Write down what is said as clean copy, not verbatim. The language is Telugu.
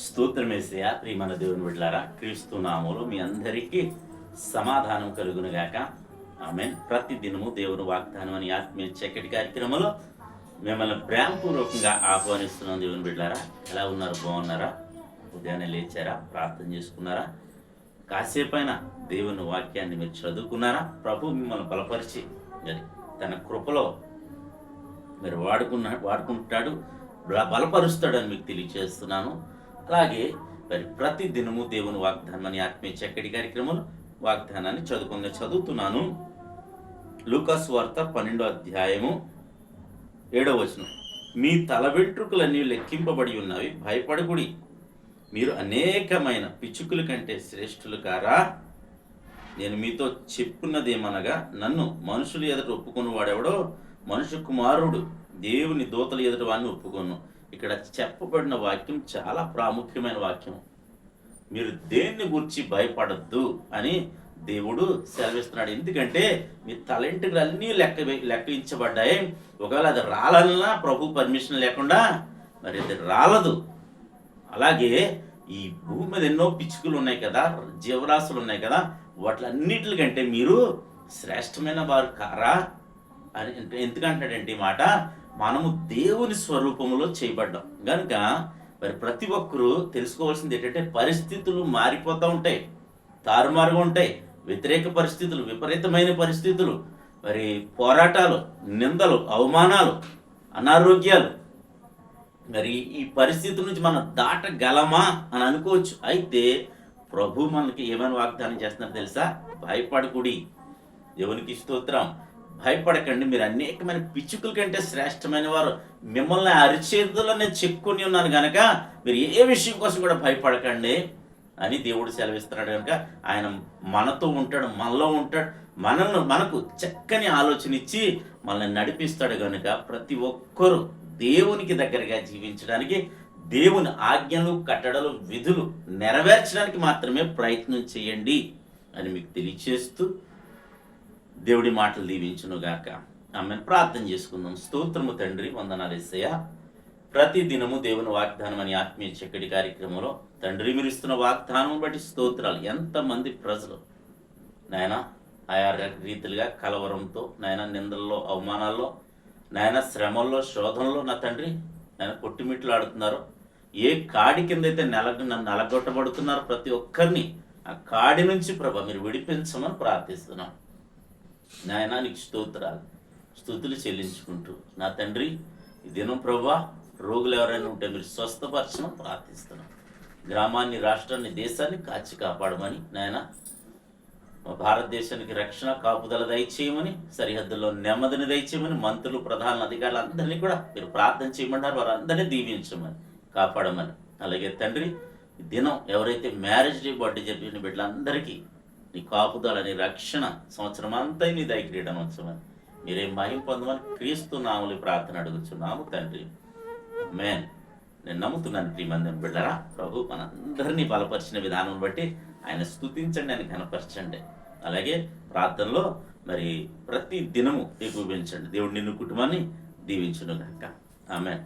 స్తోత్రమేసయ్యా ప్రియమైన దేవుని బిడ్డలారా, క్రీస్తు నామములో మీ అందరికీ సమాధానం కలుగునుగాక. ఆమేన్. ప్రతి దినము దేవుని వాగ్దానం అని ఆత్మీయ చక్కటి కార్యక్రమంలో మిమ్మల్ని ప్రేమపూర్వకంగా ఆహ్వానిస్తున్నాం. దేవుని బిడ్డలారా, ఎలా ఉన్నారు? బాగున్నారా? ఉదయాన్నే లేచారా? ప్రార్థన చేసుకున్నారా? కాసేపైనా దేవుని వాక్యాన్ని మీరు చదువుకున్నారా? ప్రభు మిమ్మల్ని బలపరిచి మరి తన కృపలో మీరు వాడుకుంటాడు, బలపరుస్తాడని మీకు తెలియజేస్తున్నాను. అలాగే మరి ప్రతి దినము దేవుని వాగ్దానం అని ఆత్మీయ చక్కటి కార్యక్రమంలో వాగ్దానాన్ని చదువుతున్నాను. లూకాసు వార్త 12వ అధ్యాయము 7వ వచనం. మీ తల వెంట్రుకలన్నీ లెక్కింపబడి ఉన్నవి, భయపడకుడి. మీరు అనేకమైన పిచ్చుకల కంటే శ్రేష్ఠులు కారా? నేను మీతో చెప్పున్నదేమనగా, నన్ను మనుషులు ఎదుట ఒప్పుకొని వాడెవడో మనుష్య కుమారుడు దేవుని దూతల ఎదుట వాడిని ఒప్పుకొను. ఇక్కడ చెప్పబడిన వాక్యం చాలా ప్రాముఖ్యమైన వాక్యం. మీరు దేన్ని గురించి భయపడద్దు అని దేవుడు సెలవిస్తున్నాడు. ఎందుకంటే మీ తలెంటుకలు అన్నీ లెక్కించబడ్డాయి. ఒకవేళ అది రాలన్నా ప్రభు పర్మిషన్ లేకుండా మరి అది రాలదు. అలాగే ఈ భూమి మీద ఎన్నో పిచ్చుకలు ఉన్నాయి కదా, జీవరాశులు ఉన్నాయి కదా, వాటిలన్నిటికంటే మీరు శ్రేష్టమైన వారు కారా అని ఎందుకంటాడంటే ఈ మాట, మనము దేవుని స్వరూపంలో చేయబడ్డాం కనుక మరి ప్రతి ఒక్కరూ తెలుసుకోవాల్సింది ఏంటంటే, పరిస్థితులు మారిపోతూ ఉంటాయి, తారుమారుగా ఉంటాయి. వ్యతిరేక పరిస్థితులు, విపరీతమైన పరిస్థితులు, మరి పోరాటాలు, నిందలు, అవమానాలు, అనారోగ్యాలు, మరి ఈ పరిస్థితుల నుంచి మనం దాటగలమా అని అనుకోవచ్చు. అయితే ప్రభు మనకి ఏమైనా వాగ్దానం చేస్తున్నారు తెలుసా? భయపడకుడి. దేవునికి స్తోత్రం. భయపడకండి, మీరు అనేకమైన పిచ్చుకల కంటే శ్రేష్టమైన వారు. మిమ్మల్ని అరిచేతుల్లో నేను చెక్కుని ఉన్నాను కనుక మీరు ఏ విషయం కోసం కూడా భయపడకండి అని దేవుడు సెలవిస్తున్నాడు. కనుక ఆయన మనతో ఉంటాడు, మనలో ఉంటాడు, మనకు చక్కని ఆలోచన ఇచ్చి మనల్ని నడిపిస్తాడు. కనుక ప్రతి ఒక్కరూ దేవునికి దగ్గరగా జీవించడానికి, దేవుని ఆజ్ఞలు, కట్టడలు, విధులు నెరవేర్చడానికి మాత్రమే ప్రయత్నం చేయండి అని మీకు తెలియచేస్తూ దేవుడి మాటలు దీవించునుగాక. ఆమెను ప్రార్థన చేసుకుందాం. స్తోత్రము తండ్రి, వందనాలు యేసయ్యా. ప్రతి దినము దేవుని వాగ్దానం అని ఆత్మీయ చక్కటి కార్యక్రమంలో తండ్రి మీరు ఇస్తున్న వాగ్దానం బట్టి స్తోత్రాలు. ఎంతమంది ప్రజలు నాయన ఆయా రీతిలుగా కలవరంతో, నాయన నిందల్లో, అవమానాల్లో, నాయన శ్రమల్లో, శోధనలో నా తండ్రి నాయన కొట్టిమిట్లు ఆడుతున్నారు. ఏ కాడి కింద అయితే నలగొట్టబడుతున్నారు ప్రతి ఒక్కరిని ఆ కాడి నుంచి ప్రభా మీరు విడిపించమని ప్రార్థిస్తున్నాం. నాయన నీకు స్తుతులు చెల్లించుకుంటూ నా తండ్రి ఈ దినం ప్రభా రోగులు ఎవరైనా ఉంటే మీరు స్వస్థపరచమని ప్రార్థిస్తున్నాం. గ్రామాన్ని, రాష్ట్రాన్ని, దేశాన్ని కాచి కాపాడమని నాయన భారతదేశానికి రక్షణ కాపుదల దయచేయమని, సరిహద్దుల్లో నెమ్మదిని దయచేయమని, మంత్రులు, ప్రధాన అధికారులు అందరినీ కూడా మీరు ప్రార్థన చేయమన్నారు. వారందరినీ దీవించమని, కాపాడమని. అలాగే తండ్రి ఈ దినం ఎవరైతే మ్యారేజ్ డే, బర్త్డే జరిపిన బిడ్డలందరికీ నీ కాపుదల, నీ రక్షణ సంవత్సరం అంతా నీ దయక్రీడను ఉంచమని, మీరే మహిమ పొందమని క్రీస్తు నామములో ప్రార్థన అడుగుచున్నాము తండ్రి. ఆమేన్. నేను నమ్ముతున్నాను ప్రియమైన బిడ్డలారా, ప్రభు మనందరినీ బలపరిచిన విధానం బట్టి ఆయన స్తుతించండి, ఆయన కనపరచండి. అలాగే ప్రార్థనలో మరి ప్రతి దినము ఏకీభవించండి. దేవుడు నిన్ను, కుటుంబాన్ని దీవించును గాక. ఆమేన్.